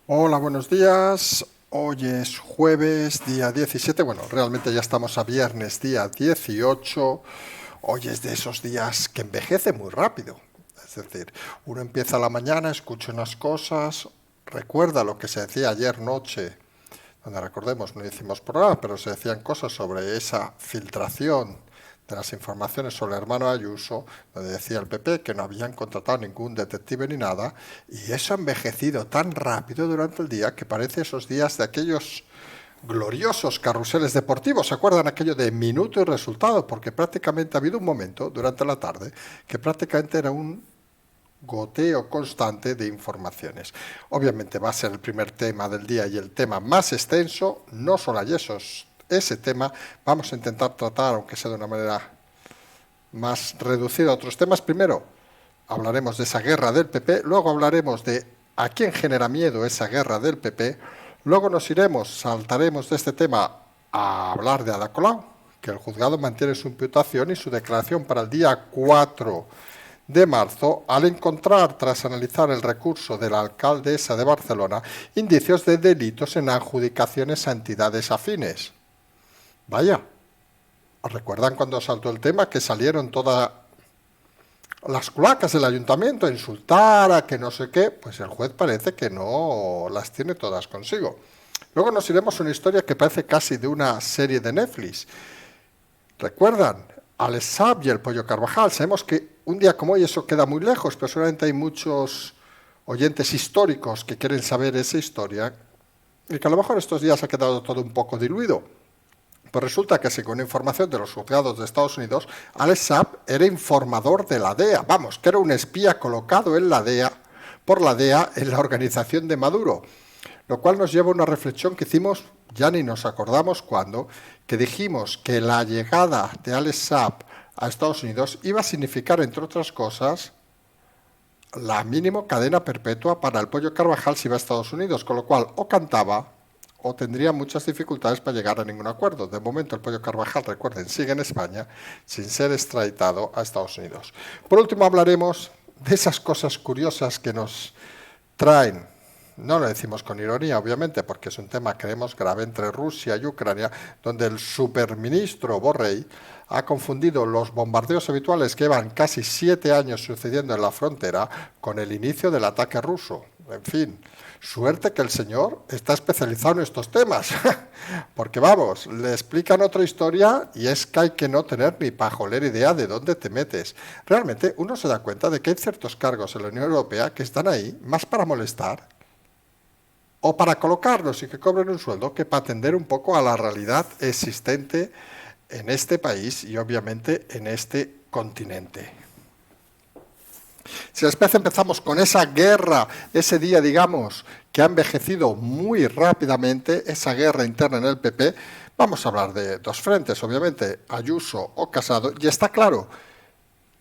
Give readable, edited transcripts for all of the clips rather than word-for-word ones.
Hola, buenos días. Hoy es jueves, día 17. Bueno, realmente ya estamos a viernes, día 18. Hoy es de esos días que envejece muy rápido. Es decir, uno empieza la mañana, escucha unas cosas, recuerda lo que se decía ayer noche, donde recordemos, no hicimos programa, pero se decían cosas sobre esa filtración de las informaciones sobre el hermano Ayuso, donde decía el PP que no habían contratado ningún detective ni nada, y eso ha envejecido tan rápido durante el día que parece esos días de aquellos gloriosos carruseles deportivos. ¿Se acuerdan aquello de minuto y resultado? Porque prácticamente ha habido un momento durante la tarde que prácticamente era un goteo constante de informaciones. Obviamente va a ser el primer tema del día y el tema más extenso. No solo hay ese tema, vamos a intentar tratar, aunque sea de una manera más reducida, otros temas. Primero hablaremos de esa guerra del PP, luego hablaremos de a quién genera miedo esa guerra del PP, luego saltaremos de este tema a hablar de Ada Colau, que el juzgado mantiene su imputación y su declaración para el día 4 de marzo, al encontrar, tras analizar el recurso de la alcaldesa de Barcelona, indicios de delitos en adjudicaciones a entidades afines. Vaya, ¿os recuerdan cuando saltó el tema que salieron todas las cloacas del ayuntamiento a insultar, a que no sé qué? Pues el juez parece que no las tiene todas consigo. Luego nos iremos a una historia que parece casi de una serie de Netflix. ¿Recuerdan? Alex Saab y el Pollo Carvajal. Sabemos que un día como hoy eso queda muy lejos, pero seguramente hay muchos oyentes históricos que quieren saber esa historia y que a lo mejor estos días ha quedado todo un poco diluido. Pues resulta que según información de los juzgados de Estados Unidos, Alex Saab era informador de la DEA, vamos, que era un espía colocado en la DEA, por la DEA en la organización de Maduro. Lo cual nos lleva a una reflexión que hicimos, ya ni nos acordamos cuándo, que dijimos que la llegada de Alex Saab a Estados Unidos iba a significar, entre otras cosas, la mínima cadena perpetua para el Pollo Carvajal si va a Estados Unidos, con lo cual o cantaba o tendría muchas dificultades para llegar a ningún acuerdo. De momento el Pollo Carvajal, recuerden, sigue en España sin ser extraditado a Estados Unidos. Por último hablaremos de esas cosas curiosas que nos traen. No lo decimos con ironía, obviamente, porque es un tema, creemos, grave entre Rusia y Ucrania, donde el superministro Borrell ha confundido los bombardeos habituales que llevan casi 7 años sucediendo en la frontera con el inicio del ataque ruso. En fin, suerte que el señor está especializado en estos temas, porque vamos, le explican otra historia y es que hay que no tener ni pajolera idea de dónde te metes. Realmente uno se da cuenta de que hay ciertos cargos en la Unión Europea que están ahí más para molestar o para colocarlos y que cobren un sueldo que para atender un poco a la realidad existente en este país y obviamente en este continente. Si les parece, empezamos con esa guerra, ese día, digamos, que ha envejecido muy rápidamente, esa guerra interna en el PP. Vamos a hablar de dos frentes, obviamente, Ayuso o Casado, y está claro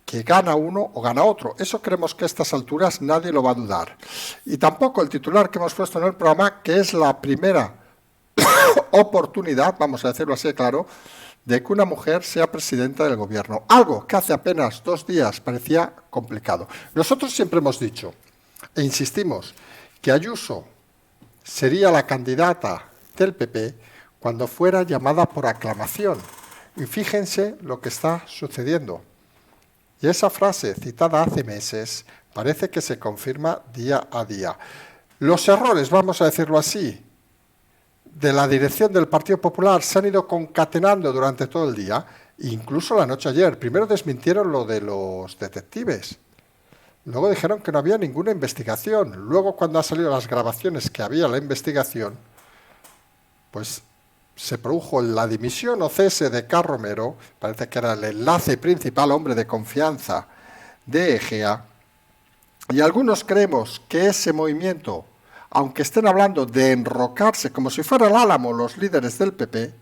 que gana uno o gana otro. Eso creemos que a estas alturas nadie lo va a dudar. Y tampoco el titular que hemos puesto en el programa, que es la primera oportunidad, vamos a decirlo así claro, de que una mujer sea presidenta del gobierno. Algo que hace apenas 2 días parecía complicado. Nosotros siempre hemos dicho, e insistimos, que Ayuso sería la candidata del PP cuando fuera llamada por aclamación. Y fíjense lo que está sucediendo. Y esa frase citada hace meses parece que se confirma día a día. Los errores, vamos a decirlo así, de la dirección del Partido Popular se han ido concatenando durante todo el día, incluso la noche ayer. Primero desmintieron lo de los detectives, luego dijeron que no había ninguna investigación, luego cuando han salido las grabaciones que había la investigación, pues se produjo la dimisión o cese de Carl Romero, parece que era el enlace principal, hombre de confianza de Egea, y algunos creemos que ese movimiento, aunque estén hablando de enrocarse como si fuera el Álamo los líderes del PP,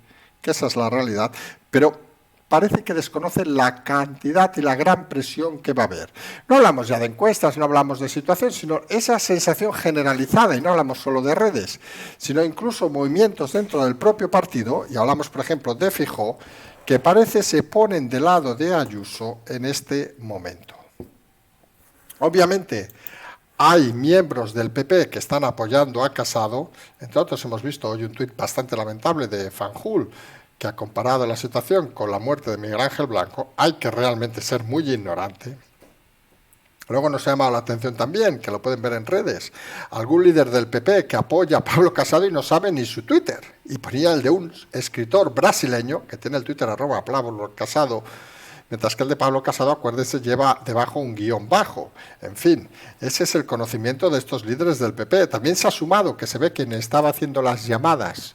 que esa es la realidad, pero parece que desconocen la cantidad y la gran presión que va a haber. No hablamos ya de encuestas, no hablamos de situación, sino esa sensación generalizada, y no hablamos solo de redes, sino incluso movimientos dentro del propio partido, y hablamos, por ejemplo, de Feijóo, que parece se ponen del lado de Ayuso en este momento. Obviamente, hay miembros del PP que están apoyando a Casado. Entre otros hemos visto hoy un tuit bastante lamentable de Fanjul, que ha comparado la situación con la muerte de Miguel Ángel Blanco. Hay que realmente ser muy ignorante. Luego nos ha llamado la atención también, que lo pueden ver en redes, algún líder del PP que apoya a Pablo Casado y no sabe ni su Twitter. Y ponía el de un escritor brasileño, que tiene el Twitter @Pablo Casado, mientras que el de Pablo Casado, acuérdense, lleva debajo un guión bajo. En fin, ese es el conocimiento de estos líderes del PP. También se ha sumado que se ve quien estaba haciendo las llamadas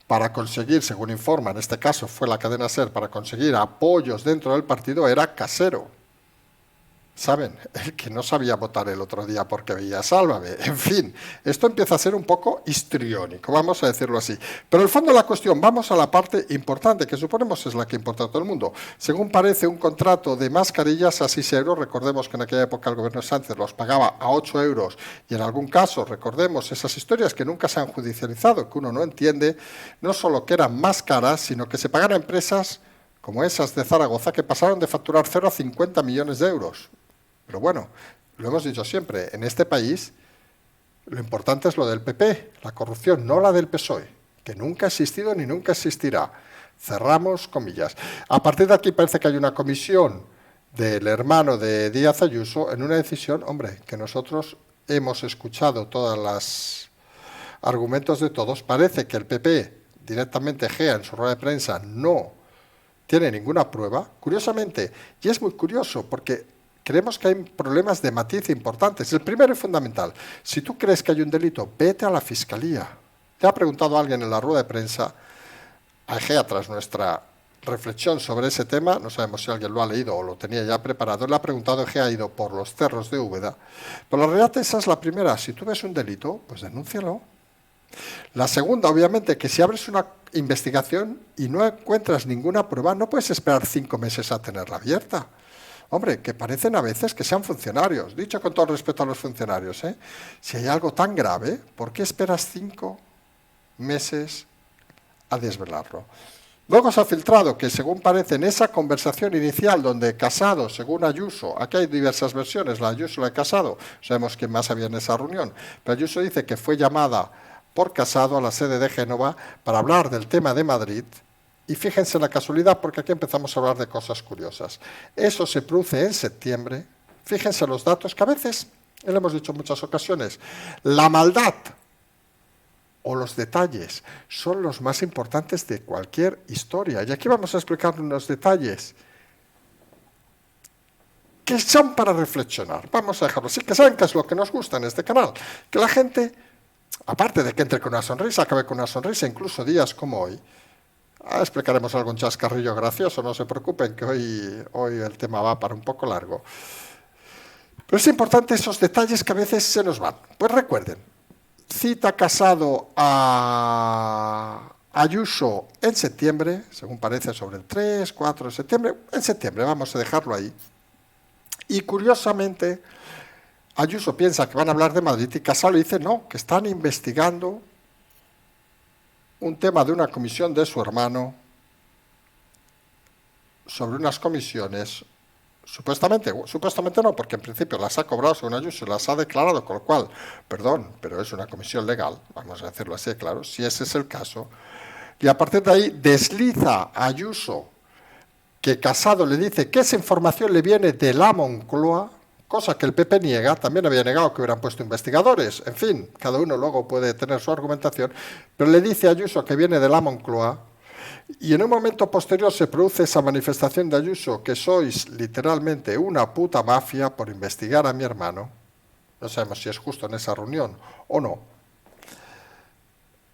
para conseguir, según informa, en este caso fue la cadena SER, para conseguir apoyos dentro del partido, era Casero. ¿Saben? El que no sabía votar el otro día porque veía Sálvame. En fin, esto empieza a ser un poco histriónico, vamos a decirlo así. Pero el fondo de la cuestión, vamos a la parte importante, que suponemos es la que importa a todo el mundo. Según parece, un contrato de mascarillas a 6 euros, recordemos que en aquella época el gobierno de Sánchez los pagaba a 8 euros, y en algún caso, recordemos esas historias que nunca se han judicializado, que uno no entiende, no solo que eran más caras, sino que se pagaran a empresas como esas de Zaragoza, que pasaron de facturar 0 a 50 millones de euros. Pero bueno, lo hemos dicho siempre, en este país lo importante es lo del PP, la corrupción, no la del PSOE, que nunca ha existido ni nunca existirá. Cerramos comillas. A partir de aquí parece que hay una comisión del hermano de Díaz Ayuso en una decisión, hombre, que nosotros hemos escuchado todos los argumentos de todos. Parece que el PP, directamente GEA en su rueda de prensa, no tiene ninguna prueba. Curiosamente, y es muy curioso porque creemos que hay problemas de matiz importantes. El primero y fundamental, si tú crees que hay un delito, vete a la Fiscalía. Te ha preguntado alguien en la rueda de prensa, a Egea, tras nuestra reflexión sobre ese tema, no sabemos si alguien lo ha leído o lo tenía ya preparado, le ha preguntado, Egea ha ido por los cerros de Úbeda, pero la realidad esa es la primera, si tú ves un delito, pues denúncialo. La segunda, obviamente, que si abres una investigación y no encuentras ninguna prueba, no puedes esperar 5 meses a tenerla abierta. Hombre, que parecen a veces que sean funcionarios. Dicho con todo respeto a los funcionarios, ¿eh? Si hay algo tan grave, ¿por qué esperas 5 meses a desvelarlo? Luego se ha filtrado que, según parece, en esa conversación inicial donde Casado, según Ayuso, aquí hay diversas versiones, la Ayuso y la de Casado, sabemos quién más había en esa reunión, pero Ayuso dice que fue llamada por Casado a la sede de Génova para hablar del tema de Madrid. Y fíjense la casualidad, porque aquí empezamos a hablar de cosas curiosas. Eso se produce en septiembre. Fíjense los datos que a veces, lo hemos dicho en muchas ocasiones, la maldad o los detalles son los más importantes de cualquier historia. Y aquí vamos a explicar unos detalles que son para reflexionar. Vamos a dejarlo así, que saben qué es lo que nos gusta en este canal. Que la gente, aparte de que entre con una sonrisa, acabe con una sonrisa, incluso días como hoy. Explicaremos algún chascarrillo gracioso, no se preocupen, que hoy el tema va para un poco largo. Pero es importante esos detalles que a veces se nos van. Pues recuerden, cita Casado a Ayuso en septiembre, según parece sobre el 3, 4 de septiembre, en septiembre, vamos a dejarlo ahí. Y curiosamente, Ayuso piensa que van a hablar de Madrid y Casado le dice no, que están investigando un tema de una comisión de su hermano sobre unas comisiones, supuestamente no, porque en principio las ha cobrado según Ayuso y las ha declarado, con lo cual, perdón, pero es una comisión legal, vamos a decirlo así, claro, si ese es el caso, y a partir de ahí desliza a Ayuso que Casado le dice que esa información le viene de la Moncloa, cosa que el PP niega, también había negado que hubieran puesto investigadores, en fin, cada uno luego puede tener su argumentación, pero le dice a Ayuso que viene de la Moncloa, y en un momento posterior se produce esa manifestación de Ayuso, que sois literalmente una puta mafia por investigar a mi hermano, no sabemos si es justo en esa reunión o no.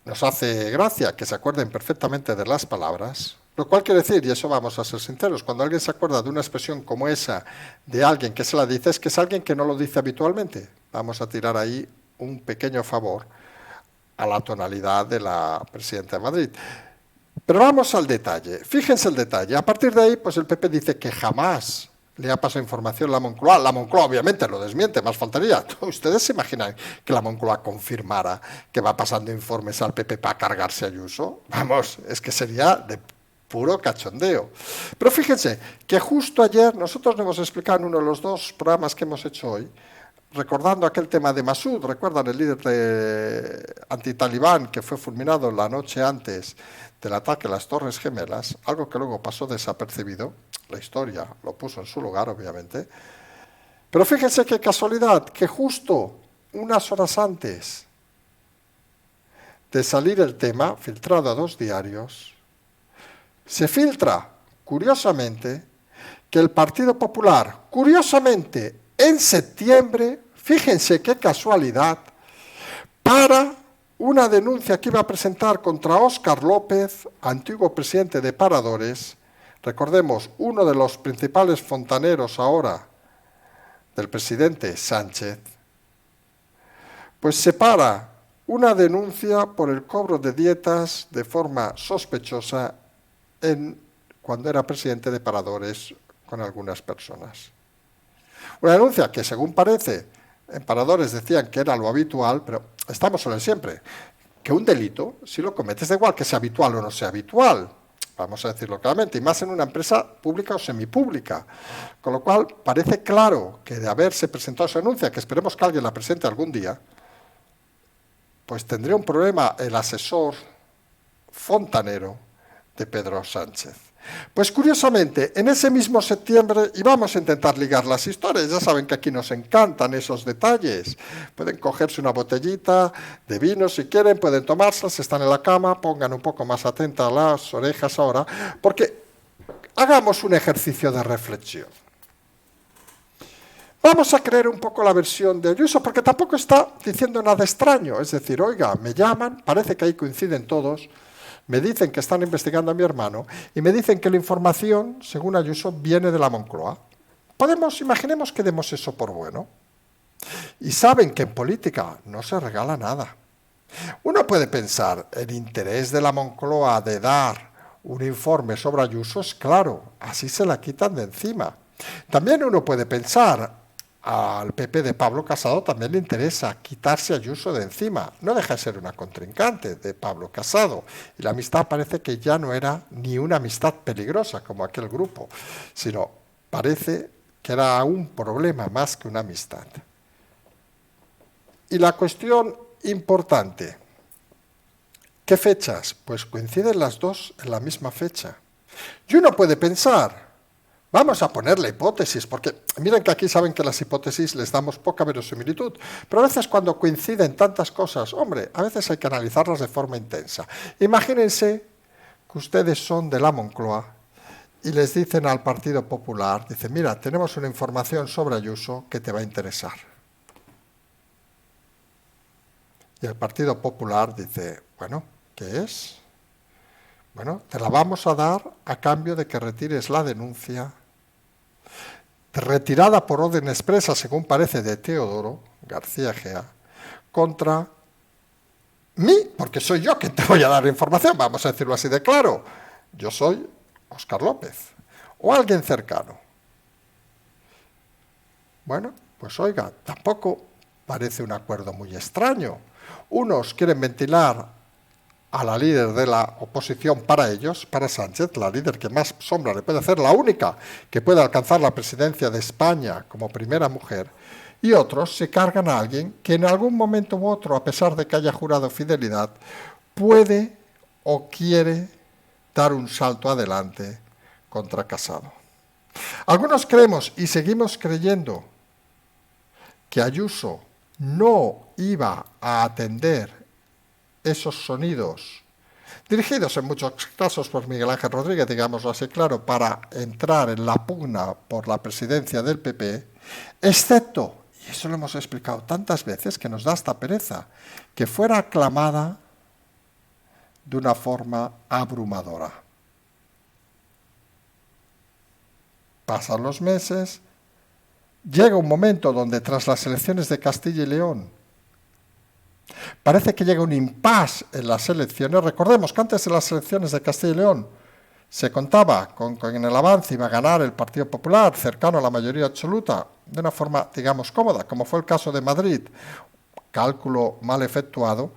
Nos hace gracia que se acuerden perfectamente de las palabras, lo cual quiere decir, y eso vamos a ser sinceros, cuando alguien se acuerda de una expresión como esa de alguien que se la dice, es que es alguien que no lo dice habitualmente. Vamos a tirar ahí un pequeño favor a la tonalidad de la presidenta de Madrid. Pero vamos al detalle. Fíjense el detalle. A partir de ahí, pues el PP dice que jamás le ha pasado información a la Moncloa. La Moncloa obviamente lo desmiente, más faltaría. ¿Ustedes se imaginan que la Moncloa confirmara que va pasando informes al PP para cargarse a Ayuso? Vamos, es que sería de puro cachondeo. Pero fíjense que justo ayer, nosotros nos hemos explicado en uno de los 2 programas que hemos hecho hoy, recordando aquel tema de Massoud, recuerdan el líder de antitalibán que fue fulminado la noche antes del ataque a las Torres Gemelas, algo que luego pasó desapercibido, la historia lo puso en su lugar, obviamente, pero fíjense qué casualidad, que justo unas horas antes de salir el tema, filtrado a 2 diarios, se filtra, curiosamente, que el Partido Popular, curiosamente, en septiembre, fíjense qué casualidad, para una denuncia que iba a presentar contra Óscar López, antiguo presidente de Paradores, recordemos, uno de los principales fontaneros ahora del presidente Sánchez, pues se para una denuncia por el cobro de dietas de forma sospechosa cuando era presidente de Paradores con algunas personas. Una denuncia que, según parece, en Paradores decían que era lo habitual, pero estamos sobre siempre, que un delito, si lo cometes, da igual que sea habitual o no sea habitual, vamos a decirlo claramente, y más en una empresa pública o semipública. Con lo cual, parece claro que de haberse presentado esa denuncia, que esperemos que alguien la presente algún día, pues tendría un problema el asesor fontanero de Pedro Sánchez. Pues curiosamente, en ese mismo septiembre, y vamos a intentar ligar las historias, ya saben que aquí nos encantan esos detalles, pueden cogerse una botellita de vino si quieren, pueden tomárselas, están en la cama, pongan un poco más atentas las orejas ahora, porque hagamos un ejercicio de reflexión. Vamos a creer un poco la versión de Ayuso, porque tampoco está diciendo nada extraño, es decir, oiga, me llaman, parece que ahí coinciden todos, me dicen que están investigando a mi hermano y me dicen que la información, según Ayuso, viene de la Moncloa. Imaginemos que demos eso por bueno. Y saben que en política no se regala nada. Uno puede pensar, el interés de la Moncloa de dar un informe sobre Ayuso es claro, así se la quitan de encima. También uno puede pensar, al PP de Pablo Casado también le interesa quitarse a Ayuso de encima. No deja de ser una contrincante de Pablo Casado. Y la amistad parece que ya no era ni una amistad peligrosa como aquel grupo, sino parece que era un problema más que una amistad. Y la cuestión importante, ¿qué fechas? Pues coinciden las dos en la misma fecha. Y uno puede pensar, vamos a poner la hipótesis, porque miren que aquí saben que las hipótesis les damos poca verosimilitud, pero a veces cuando coinciden tantas cosas, hombre, a veces hay que analizarlas de forma intensa. Imagínense que ustedes son de la Moncloa y les dicen al Partido Popular, dicen, mira, tenemos una información sobre Ayuso que te va a interesar. Y el Partido Popular dice, bueno, ¿qué es? Bueno, te la vamos a dar a cambio de que retires la denuncia retirada por orden expresa, según parece, de Teodoro García Egea, contra mí, porque soy yo quien te voy a dar información, vamos a decirlo así de claro. Yo soy Óscar López, o alguien cercano. Bueno, pues oiga, tampoco parece un acuerdo muy extraño. Unos quieren ventilar a la líder de la oposición para ellos, para Sánchez, la líder que más sombra le puede hacer, la única que puede alcanzar la presidencia de España como primera mujer, y otros se cargan a alguien que en algún momento u otro, a pesar de que haya jurado fidelidad, puede o quiere dar un salto adelante contra Casado. Algunos creemos y seguimos creyendo que Ayuso no iba a atender esos sonidos, dirigidos en muchos casos por Miguel Ángel Rodríguez, digámoslo así claro, para entrar en la pugna por la presidencia del PP, excepto, y eso lo hemos explicado tantas veces que nos da hasta pereza, que fuera aclamada de una forma abrumadora. Pasan los meses, llega un momento donde tras las elecciones de Castilla y León, parece que llega un impasse en las elecciones. Recordemos que antes de las elecciones de Castilla y León se contaba con que en el avance iba a ganar el Partido Popular, cercano a la mayoría absoluta, de una forma, digamos, cómoda, como fue el caso de Madrid, cálculo mal efectuado,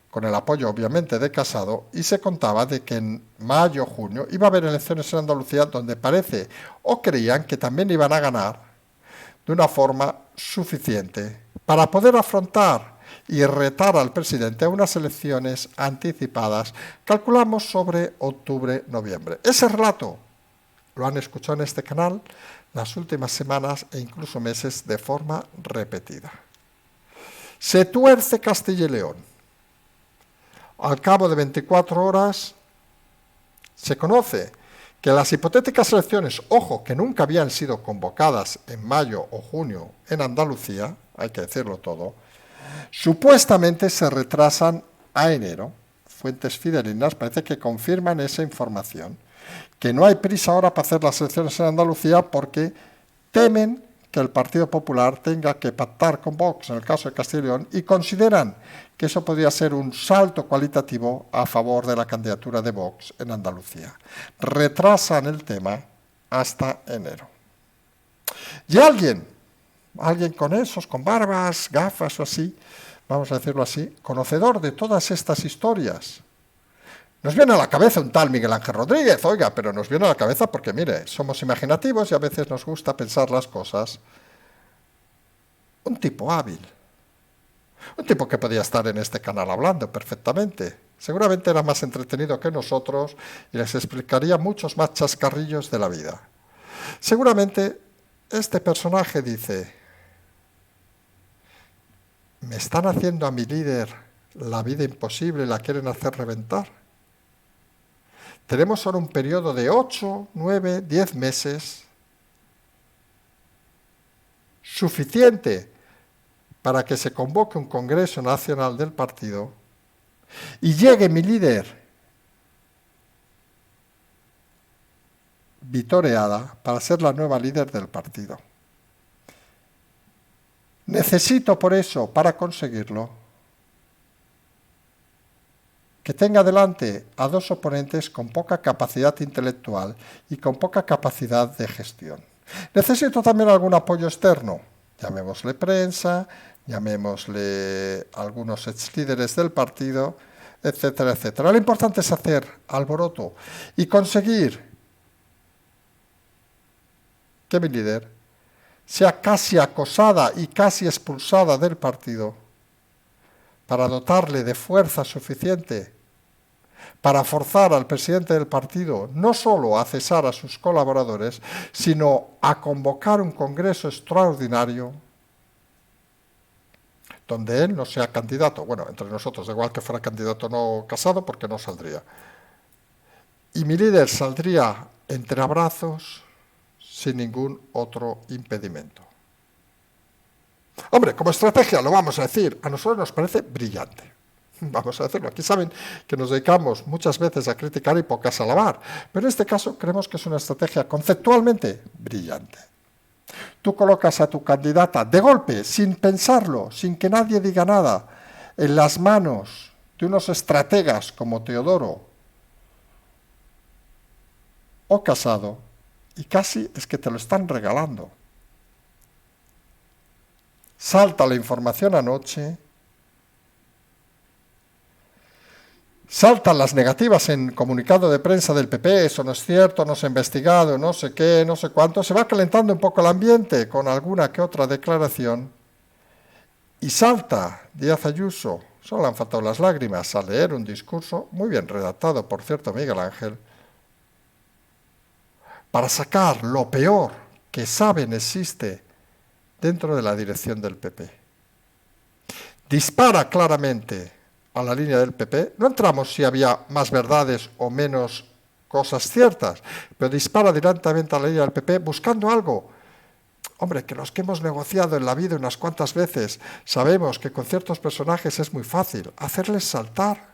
con el apoyo obviamente de Casado, y se contaba de que en mayo o junio iba a haber elecciones en Andalucía donde parece o creían que también iban a ganar de una forma suficiente para poder afrontar y retar al presidente a unas elecciones anticipadas, calculamos sobre octubre-noviembre. Ese relato lo han escuchado en este canal las últimas semanas e incluso meses de forma repetida. Se tuerce Castilla y León. Al cabo de 24 horas se conoce que las hipotéticas elecciones, ojo, que nunca habían sido convocadas en mayo o junio en Andalucía, hay que decirlo todo, supuestamente se retrasan a enero. Fuentes fidelinas parece que confirman esa información, que no hay prisa ahora para hacer las elecciones en Andalucía porque temen que el Partido Popular tenga que pactar con Vox en el caso de Castilla y León y consideran que eso podría ser un salto cualitativo a favor de la candidatura de Vox en Andalucía. Retrasan el tema hasta enero. Y alguien con esos, con barbas, gafas o así, vamos a decirlo así, conocedor de todas estas historias, nos viene a la cabeza un tal Miguel Ángel Rodríguez, oiga, pero nos viene a la cabeza porque, mire, somos imaginativos y a veces nos gusta pensar las cosas. Un tipo hábil. Un tipo que podía estar en este canal hablando perfectamente. Seguramente era más entretenido que nosotros y les explicaría muchos más chascarrillos de la vida. Seguramente este personaje dice: me están haciendo a mi líder la vida imposible, la quieren hacer reventar. Tenemos ahora un periodo de 8, 9, 10 meses suficiente para que se convoque un Congreso Nacional del partido y llegue mi líder vitoreada para ser la nueva líder del partido. Necesito por eso, para conseguirlo, que tenga delante a dos oponentes con poca capacidad intelectual y con poca capacidad de gestión. Necesito también algún apoyo externo, llamémosle prensa, llamémosle algunos exlíderes del partido, etcétera, etcétera. Lo importante es hacer alboroto y conseguir que mi líder sea casi acosada y casi expulsada del partido, para dotarle de fuerza suficiente para forzar al presidente del partido no solo a cesar a sus colaboradores, sino a convocar un congreso extraordinario donde él no sea candidato. Bueno, entre nosotros, da igual que fuera candidato no Casado, porque no saldría. Y mi líder saldría entre abrazos sin ningún otro impedimento. Hombre, como estrategia, lo vamos a decir, a nosotros nos parece brillante. Vamos a decirlo. Aquí saben que nos dedicamos muchas veces a criticar y pocas a alabar, pero en este caso creemos que es una estrategia conceptualmente brillante. Tú colocas a tu candidata de golpe, sin pensarlo, sin que nadie diga nada, en las manos de unos estrategas como Teodoro o Casado, y casi es que te lo están regalando. Salta la información anoche, saltan las negativas en comunicado de prensa del PP, eso no es cierto, no se ha investigado, no sé qué, no sé cuánto, se va calentando un poco el ambiente con alguna que otra declaración y salta Díaz Ayuso, solo le han faltado las lágrimas, a leer un discurso, muy bien redactado, por cierto, Miguel Ángel, para sacar lo peor que saben existe dentro de la dirección del PP. Dispara claramente a la línea del PP, no entramos si había más verdades o menos cosas ciertas, pero dispara directamente a la línea del PP buscando algo. Hombre, que los que hemos negociado en la vida unas cuantas veces sabemos que con ciertos personajes es muy fácil hacerles saltar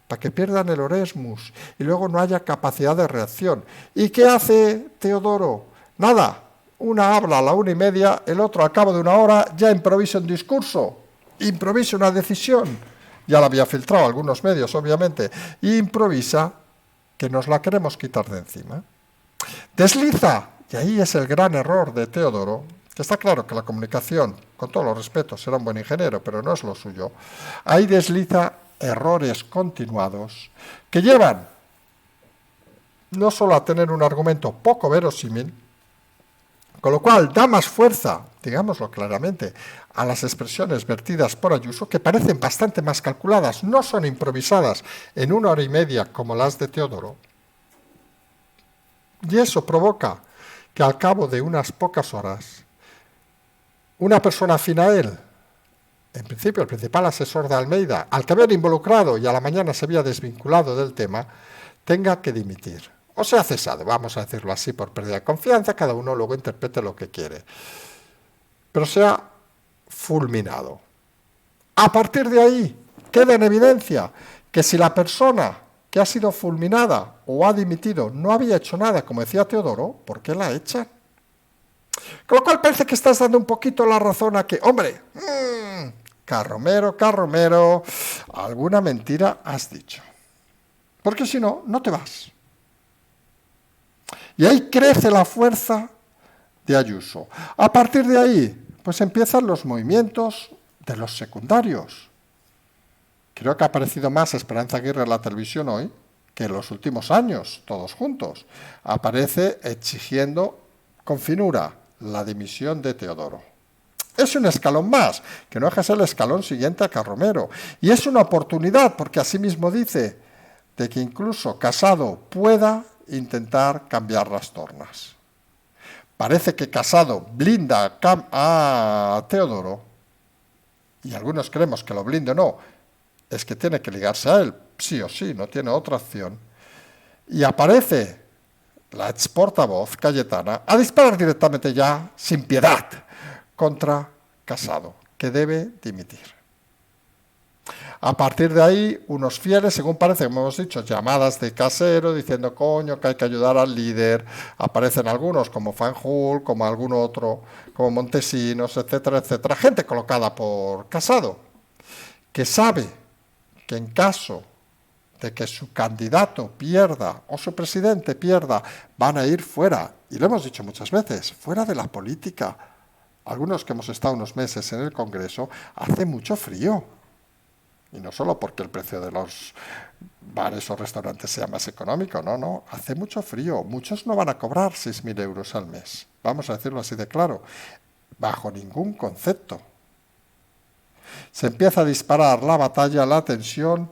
para que pierdan el oresmus y luego no haya capacidad de reacción. ¿Y qué hace Teodoro? Nada. Una habla a la 1:30, el otro al cabo de una hora ya improvisa un discurso, improvisa una decisión, ya la había filtrado a algunos medios obviamente, y improvisa que nos la queremos quitar de encima. Desliza, y ahí es el gran error de Teodoro, que está claro que la comunicación, con todos los respetos, será un buen ingeniero, pero no es lo suyo, ahí desliza errores continuados que llevan no solo a tener un argumento poco verosímil, Con lo cual da más fuerza, digámoslo claramente, a las expresiones vertidas por Ayuso, que parecen bastante más calculadas, no son improvisadas en 1 hora y media como las de Teodoro. Y eso provoca que al cabo de unas pocas horas, una persona afín a él, en principio el principal asesor de Almeida, al que habían involucrado y a la mañana se había desvinculado del tema, tenga que dimitir. O sea, cesado, vamos a decirlo así, por pérdida de confianza, cada uno luego interprete lo que quiere. Pero sea fulminado. A partir de ahí, queda en evidencia que si la persona que ha sido fulminada o ha dimitido no había hecho nada, como decía Teodoro, ¿por qué la echan? Con lo cual parece que estás dando un poquito la razón a que, hombre, Carromero, alguna mentira has dicho. Porque si no, no te vas. Y ahí crece la fuerza de Ayuso. A partir de ahí, pues empiezan los movimientos de los secundarios. Creo que ha aparecido más Esperanza Aguirre en la televisión hoy que en los últimos años, todos juntos. Aparece exigiendo con finura la dimisión de Teodoro. Es un escalón más, que no deja de ser el escalón siguiente a Carromero. Y es una oportunidad, porque así mismo dice, de que incluso Casado pueda intentar cambiar las tornas. Parece que Casado blinda a Teodoro, y algunos creemos que lo blinde o no, es que tiene que ligarse a él, sí o sí, no tiene otra opción. Y aparece la ex portavoz Cayetana a disparar directamente ya, sin piedad, contra Casado, que debe dimitir. A partir de ahí, unos fieles, según parece, como hemos dicho, llamadas de Casero diciendo, coño, que hay que ayudar al líder. Aparecen algunos, como Fanjul, como algún otro, como Montesinos, etcétera, etcétera. Gente colocada por Casado, que sabe que en caso de que su candidato pierda o su presidente pierda, van a ir fuera, y lo hemos dicho muchas veces, fuera de la política. Algunos que hemos estado unos meses en el Congreso, hace mucho frío. Y no solo porque el precio de los bares o restaurantes sea más económico, no, hace mucho frío. Muchos no van a cobrar 6.000 euros al mes, vamos a decirlo así de claro, bajo ningún concepto. Se empieza a disparar la batalla, la tensión,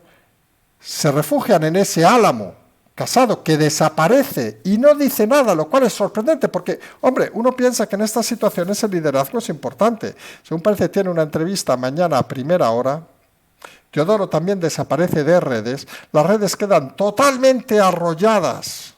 se refugian en ese álamo Casado, que desaparece y no dice nada, lo cual es sorprendente, porque, hombre, uno piensa que en estas situaciones el liderazgo es importante. Según parece, tiene una entrevista mañana a primera hora. Teodoro también desaparece de redes. Las redes quedan totalmente arrolladas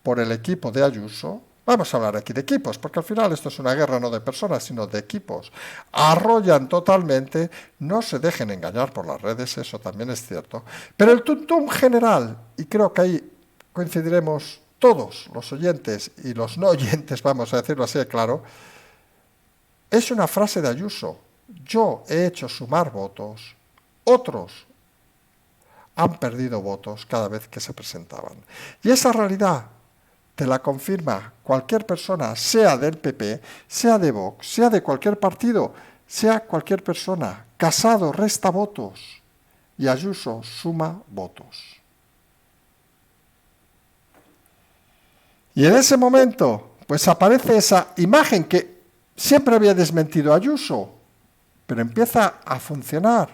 por el equipo de Ayuso. Vamos a hablar aquí de equipos, porque al final esto es una guerra no de personas, sino de equipos. Arrollan totalmente, no se dejen engañar por las redes, eso también es cierto. Pero el tuntum general, y creo que ahí coincidiremos todos los oyentes y los no oyentes, vamos a decirlo así de claro, es una frase de Ayuso. Yo he hecho sumar votos, otros han perdido votos cada vez que se presentaban. Y esa realidad te la confirma cualquier persona, sea del PP, sea de Vox, sea de cualquier partido, sea cualquier persona. Casado resta votos y Ayuso suma votos. Y en ese momento, pues aparece esa imagen que siempre había desmentido Ayuso, pero empieza a funcionar.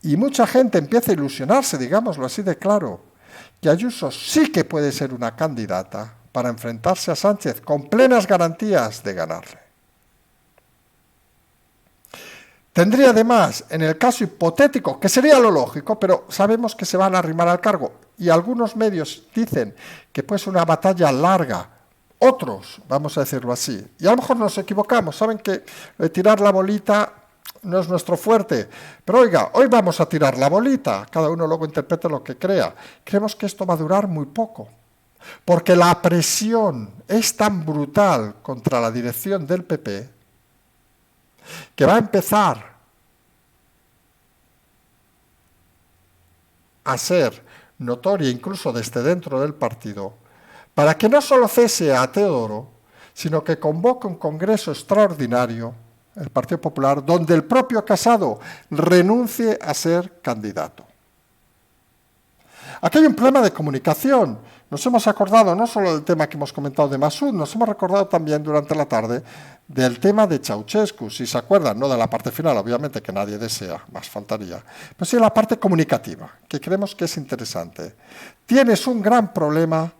Y mucha gente empieza a ilusionarse, digámoslo así de claro, que Ayuso sí que puede ser una candidata para enfrentarse a Sánchez con plenas garantías de ganarle. Tendría además, en el caso hipotético, que sería lo lógico, pero sabemos que se van a arrimar al cargo, y algunos medios dicen que puede ser una batalla larga, otros, vamos a decirlo así, y a lo mejor nos equivocamos, saben que tirar la bolita no es nuestro fuerte, pero oiga, hoy vamos a tirar la bolita, cada uno luego interprete lo que crea. Creemos que esto va a durar muy poco, porque la presión es tan brutal contra la dirección del PP que va a empezar a ser notoria incluso desde dentro del partido, para que no solo cese a Teodoro, sino que convoque un congreso extraordinario, el Partido Popular, donde el propio Casado renuncie a ser candidato. Aquí hay un problema de comunicación. nos hemos acordado no solo del tema que hemos comentado de Masud, nos hemos recordado también durante la tarde del tema de Ceausescu, si se acuerdan, no de la parte final, obviamente, que nadie desea, más faltaría, pero sí de la parte comunicativa, que creemos que es interesante. Tienes un gran problema.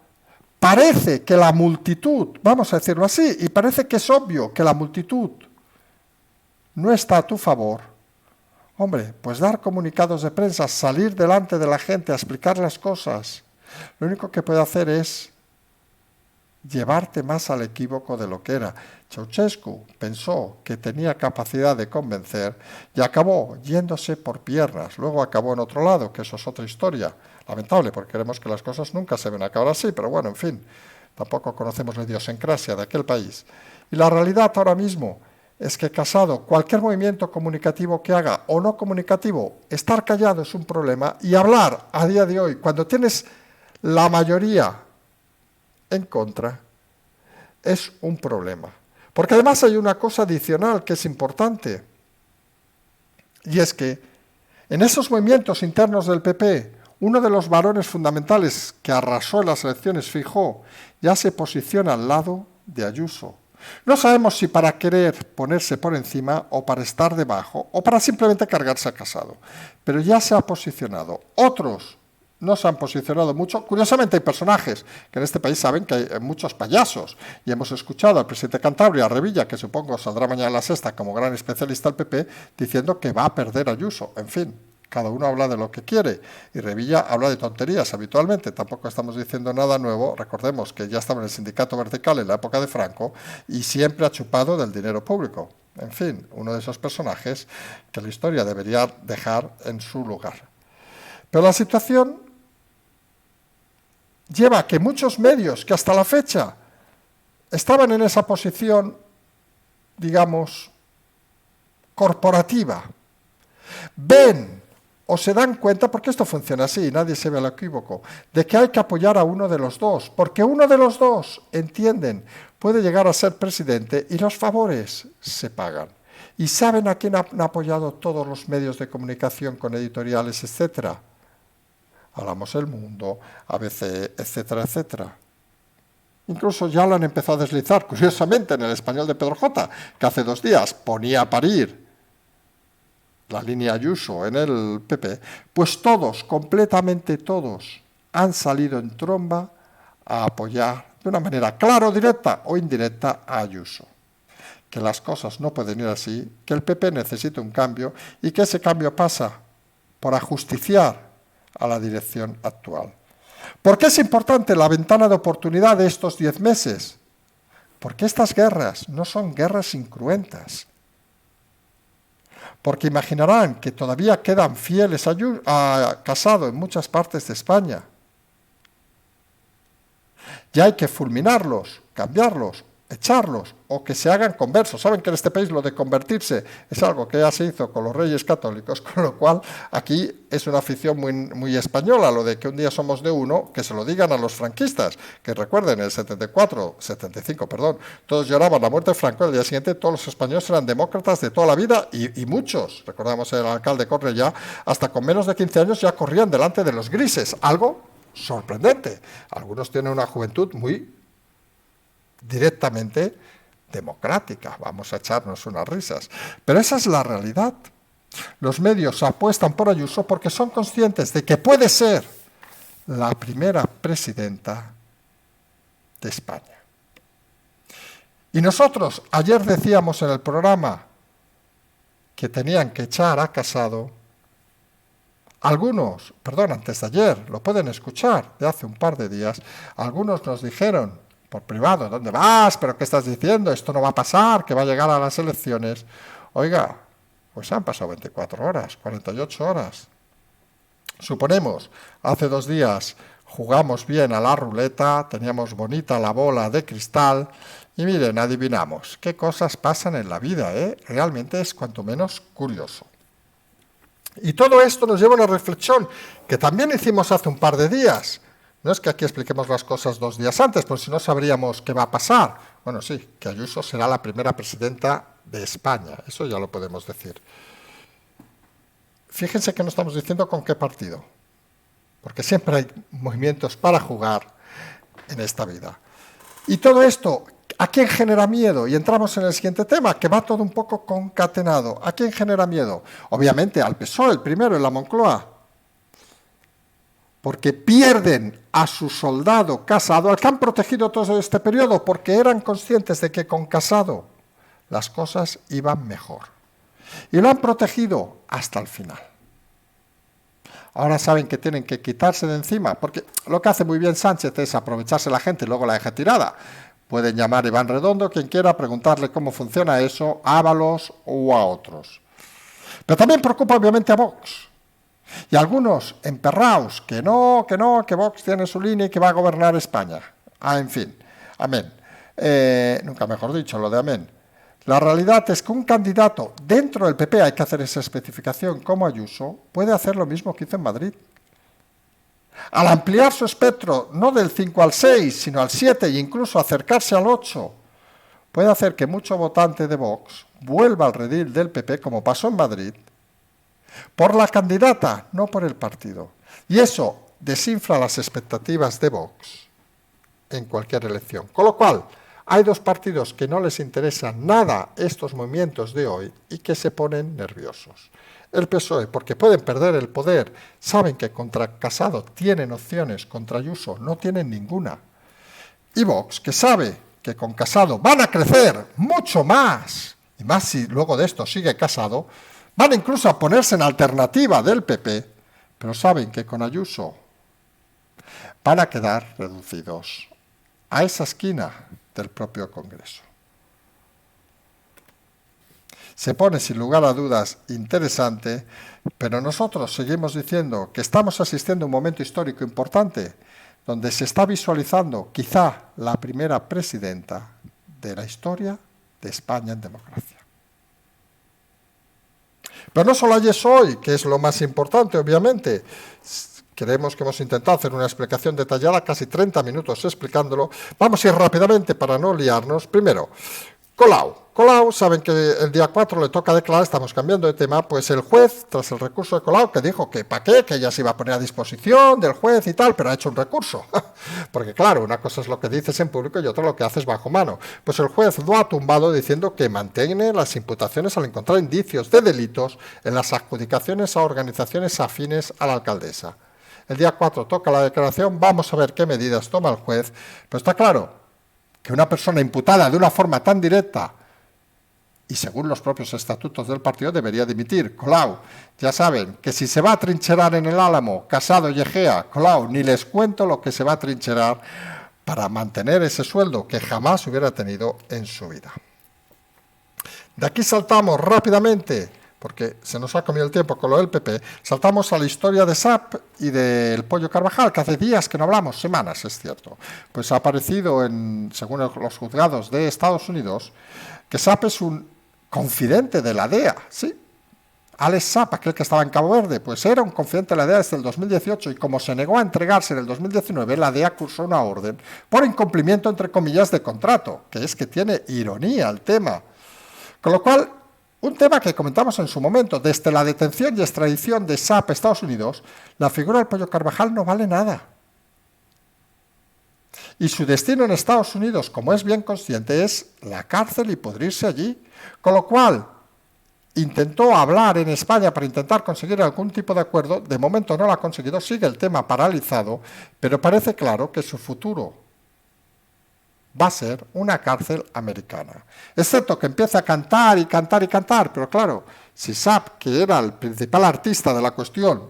Parece que la multitud, vamos a decirlo así, y parece que es obvio que la multitud no está a tu favor. Hombre, pues dar comunicados de prensa, salir delante de la gente a explicar las cosas, lo único que puede hacer es llevarte más al equívoco de lo que era. Ceausescu pensó que tenía capacidad de convencer y acabó yéndose por piernas. Luego acabó en otro lado, que eso es otra historia. Lamentable, porque queremos que las cosas nunca se ven a acabar así, pero bueno, en fin, tampoco conocemos la idiosincrasia de aquel país. Y la realidad ahora mismo es que Casado, cualquier movimiento comunicativo que haga o no comunicativo, estar callado es un problema, y hablar a día de hoy, cuando tienes la mayoría en contra, es un problema. Porque además hay una cosa adicional que es importante, y es que en esos movimientos internos del PP, uno de los varones fundamentales que arrasó en las elecciones, Feijóo, ya se posiciona al lado de Ayuso. No sabemos si para querer ponerse por encima o para estar debajo o para simplemente cargarse a Casado, pero ya se ha posicionado. Otros no se han posicionado mucho. Curiosamente hay personajes que en este país saben que hay muchos payasos, y hemos escuchado al presidente Cantabria, Revilla, que supongo saldrá mañana en la sexta como gran especialista del PP, diciendo que va a perder Ayuso. En fin, cada uno habla de lo que quiere, y Revilla habla de tonterías habitualmente, tampoco estamos diciendo nada nuevo. Recordemos que ya estaba en el sindicato vertical en la época de Franco y siempre ha chupado del dinero público. En fin, uno de esos personajes que la historia debería dejar en su lugar. Pero la situación lleva a que muchos medios que hasta la fecha estaban en esa posición, digamos, corporativa, ven o se dan cuenta, porque esto funciona así, nadie se ve al equívoco, de que hay que apoyar a uno de los dos, porque uno de los dos, entienden, puede llegar a ser presidente y los favores se pagan. ¿Y saben a quién han apoyado todos los medios de comunicación con editoriales, etcétera? Hablamos El Mundo, ABC, etcétera, etcétera. Incluso ya lo han empezado a deslizar, curiosamente, en El Español de Pedro J., que hace 2 días ponía a parir la línea Ayuso en el PP, pues todos, completamente todos, han salido en tromba a apoyar de una manera clara, directa o indirecta a Ayuso. Que las cosas no pueden ir así, que el PP necesita un cambio y que ese cambio pasa por ajusticiar a la dirección actual. ¿Por qué es importante la ventana de oportunidad de estos 10 meses? Porque estas guerras no son guerras incruentas. Porque imaginarán que todavía quedan fieles a Casado en muchas partes de España. Ya hay que fulminarlos, cambiarlos, echarlos, o que se hagan conversos. Saben que en este país lo de convertirse es algo que ya se hizo con los reyes católicos, con lo cual aquí es una afición muy española, lo de que un día somos de uno, que se lo digan a los franquistas, que recuerden, en el 75, todos lloraban la muerte de Franco, el día siguiente todos los españoles eran demócratas de toda la vida, y muchos, recordamos el alcalde Cornellá, hasta con menos de 15 años ya corrían delante de los grises, algo sorprendente. Algunos tienen una juventud muy directamente democrática, vamos a echarnos unas risas, pero esa es la realidad. Los medios apuestan por Ayuso porque son conscientes de que puede ser la primera presidenta de España. Y nosotros ayer decíamos en el programa que tenían que echar a Casado. Algunos, antes de ayer, lo pueden escuchar, de hace un par de días, algunos nos dijeron por privado, ¿dónde vas? ¿Pero qué estás diciendo? Esto no va a pasar, que va a llegar a las elecciones. Oiga, pues han pasado 24 horas, 48 horas. Suponemos, hace 2 días jugamos bien a la ruleta, teníamos bonita la bola de cristal, y miren, adivinamos qué cosas pasan en la vida, ¿eh? Realmente es cuanto menos curioso. Y todo esto nos lleva a una reflexión que también hicimos hace un par de días. No es que aquí expliquemos las cosas 2 días antes, pues si no sabríamos qué va a pasar. Bueno, sí, que Ayuso será la primera presidenta de España, eso ya lo podemos decir. Fíjense que no estamos diciendo con qué partido, porque siempre hay movimientos para jugar. en esta vida. Y todo esto, ¿a quién genera miedo? Y entramos en el siguiente tema, que va todo un poco concatenado. ¿A quién genera miedo? Obviamente al PSOE, el primero, en la Moncloa. Porque pierden a su soldado Casado, al que han protegido todo este periodo, porque eran conscientes de que con Casado las cosas iban mejor. Y lo han protegido hasta el final. Ahora saben que tienen que quitarse de encima, porque lo que hace muy bien Sánchez es aprovecharse la gente y luego la deja tirada. Pueden llamar a Iván Redondo, quien quiera, preguntarle cómo funciona eso, a Ábalos o a otros. Pero también preocupa obviamente a Vox. Y algunos emperraos, que Vox tiene su línea y que va a gobernar España. En fin, amén. Nunca mejor dicho, lo de amén. La realidad es que un candidato dentro del PP, hay que hacer esa especificación, como Ayuso, puede hacer lo mismo que hizo en Madrid. Al ampliar su espectro, no del 5 al 6, sino al 7 e incluso acercarse al 8, puede hacer que mucho votante de Vox vuelva al redil del PP, como pasó en Madrid, por la candidata, no por el partido. Y eso desinfla las expectativas de Vox en cualquier elección. Con lo cual, hay dos partidos que no les interesan nada estos movimientos de hoy y que se ponen nerviosos. El PSOE, porque pueden perder el poder, saben que contra Casado tienen opciones, contra Ayuso no tienen ninguna. Y Vox, que sabe que con Casado van a crecer mucho más, y más si luego de esto sigue Casado, van incluso a ponerse en alternativa del PP, pero saben que con Ayuso van a quedar reducidos a esa esquina del propio Congreso. Se pone sin lugar a dudas interesante, pero nosotros seguimos diciendo que estamos asistiendo a un momento histórico importante, donde se está visualizando quizá la primera presidenta de la historia de España en democracia. Pero no solo hay eso hoy, que es lo más importante, obviamente. Creemos que hemos intentado hacer una explicación detallada, casi 30 minutos explicándolo. Vamos a ir rápidamente para no liarnos. Primero, Colau, saben que el día 4 le toca declarar, estamos cambiando de tema, pues el juez, tras el recurso de Colau, que dijo que para qué, que ella se iba a poner a disposición del juez y tal, pero ha hecho un recurso. Porque claro, una cosa es lo que dices en público y otra lo que haces bajo mano. Pues el juez lo ha tumbado diciendo que mantiene las imputaciones al encontrar indicios de delitos en las adjudicaciones a organizaciones afines a la alcaldesa. El día 4 toca la declaración, vamos a ver qué medidas toma el juez, pero está claro que una persona imputada de una forma tan directa y según los propios estatutos del partido debería dimitir. Colau, ya saben que si se va a trincherar en el Álamo, Casado y Egea, Colau, ni les cuento lo que se va a trincherar para mantener ese sueldo que jamás hubiera tenido en su vida. De aquí saltamos rápidamente, porque se nos ha comido el tiempo con lo del PP, saltamos a la historia de SAP y del Pollo Carvajal, que hace días que no hablamos, semanas, es cierto. Pues ha aparecido, según los juzgados de Estados Unidos, que SAP es un confidente de la DEA, ¿sí? Alex Sapp, aquel que estaba en Cabo Verde, pues era un confidente de la DEA desde el 2018 y como se negó a entregarse en el 2019, la DEA cursó una orden por incumplimiento, entre comillas, de contrato, que es que tiene ironía el tema. Con lo cual, un tema que comentamos en su momento, desde la detención y extradición de Sapp a Estados Unidos, la figura del Pollo Carvajal no vale nada. Y su destino en Estados Unidos, como es bien consciente, es la cárcel y pudrirse allí. Con lo cual, intentó hablar en España para intentar conseguir algún tipo de acuerdo, de momento no lo ha conseguido, sigue el tema paralizado, pero parece claro que su futuro va a ser una cárcel americana. Excepto que empieza a cantar y cantar y cantar, pero claro, si Sapp, que era el principal artista de la cuestión,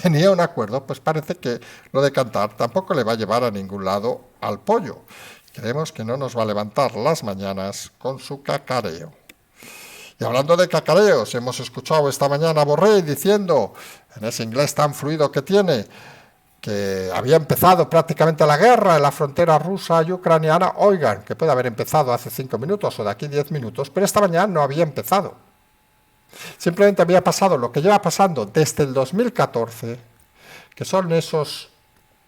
tenía un acuerdo, pues parece que lo de cantar tampoco le va a llevar a ningún lado al Pollo. Creemos que no nos va a levantar las mañanas con su cacareo. Y hablando de cacareos, hemos escuchado esta mañana a Borrell diciendo, en ese inglés tan fluido que tiene, que había empezado prácticamente la guerra en la frontera rusa y ucraniana. Oigan, que puede haber empezado hace 5 minutos o de aquí 10 minutos, pero esta mañana no había empezado. Simplemente había pasado lo que lleva pasando desde el 2014, que son esos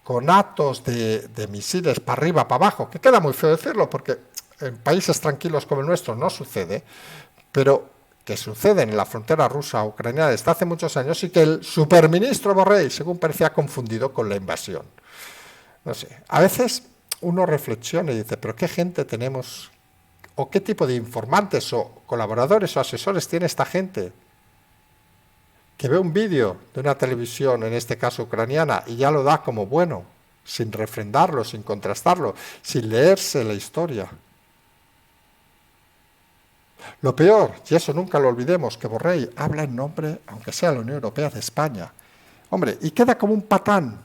conatos de misiles para arriba, para abajo, que queda muy feo decirlo porque en países tranquilos como el nuestro no sucede, pero que suceden en la frontera rusa-ucraniana desde hace muchos años y que el superministro Borrell, según parecía, confundido con la invasión. No sé, a veces uno reflexiona y dice, pero ¿qué gente tenemos? ¿O qué tipo de informantes o colaboradores o asesores tiene esta gente? Que ve un vídeo de una televisión, en este caso ucraniana, y ya lo da como bueno, sin refrendarlo, sin contrastarlo, sin leerse la historia. Lo peor, y eso nunca lo olvidemos, que Borrell habla en nombre, aunque sea la Unión Europea, de España. Hombre, y queda como un patán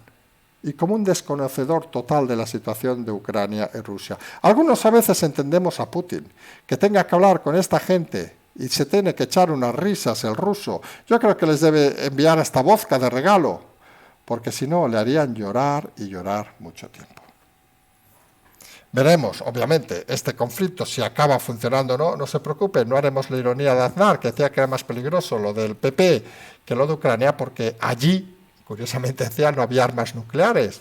y como un desconocedor total de la situación de Ucrania y Rusia. Algunos a veces entendemos a Putin, que tenga que hablar con esta gente y se tiene que echar unas risas el ruso. Yo creo que les debe enviar hasta vodka de regalo, porque si no le harían llorar y llorar mucho tiempo. Veremos, obviamente, este conflicto, si acaba funcionando o no. No se preocupen, no haremos la ironía de Aznar, que decía que era más peligroso lo del PP que lo de Ucrania, porque allí, curiosamente decía, no había armas nucleares.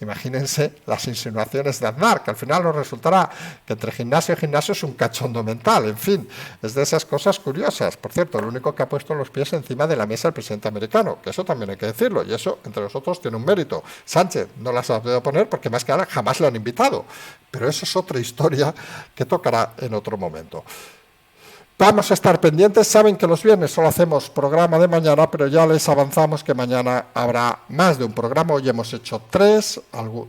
Imagínense las insinuaciones de Aznar, que al final nos resultará que entre gimnasio y gimnasio es un cachondo mental. En fin, es de esas cosas curiosas. Por cierto, el único que ha puesto los pies encima de la mesa el presidente americano, que eso también hay que decirlo, y eso entre nosotros tiene un mérito. Sánchez no las ha podido poner porque más que nada jamás le han invitado, pero eso es otra historia que tocará en otro momento. Vamos a estar pendientes. Saben que los viernes solo hacemos programa de mañana, pero ya les avanzamos que mañana habrá más de un programa. Hoy hemos hecho 3,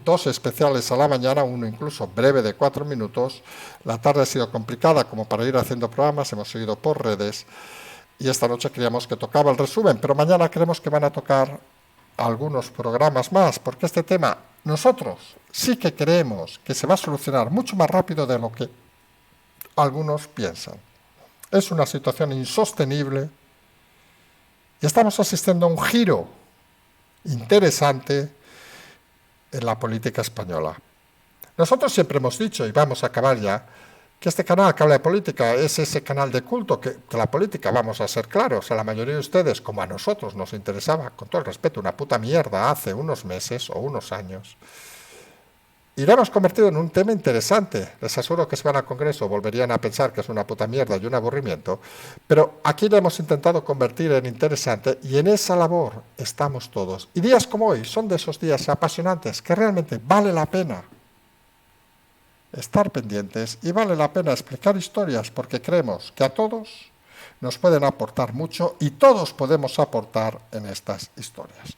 2 especiales a la mañana, uno incluso breve de 4 minutos. La tarde ha sido complicada como para ir haciendo programas, hemos seguido por redes y esta noche creíamos que tocaba el resumen, pero mañana creemos que van a tocar algunos programas más, porque este tema nosotros sí que creemos que se va a solucionar mucho más rápido de lo que algunos piensan. Es una situación insostenible y estamos asistiendo a un giro interesante en la política española. Nosotros siempre hemos dicho, y vamos a acabar ya, que este canal que habla de política es ese canal de culto, que la política, vamos a ser claros, a la mayoría de ustedes, como a nosotros nos interesaba, con todo el respeto, una puta mierda hace unos meses o unos años, y lo hemos convertido en un tema interesante. Les aseguro que si van al Congreso volverían a pensar que es una puta mierda y un aburrimiento, pero aquí lo hemos intentado convertir en interesante y en esa labor estamos todos. Y días como hoy son de esos días apasionantes que realmente vale la pena estar pendientes y vale la pena explicar historias porque creemos que a todos nos pueden aportar mucho y todos podemos aportar en estas historias.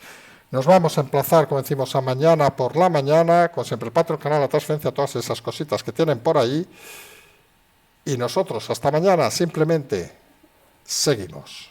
Nos vamos a emplazar, como decimos, a mañana por la mañana, con siempre el Patreon, el canal, la transferencia, todas esas cositas que tienen por ahí. Y nosotros, hasta mañana, simplemente seguimos.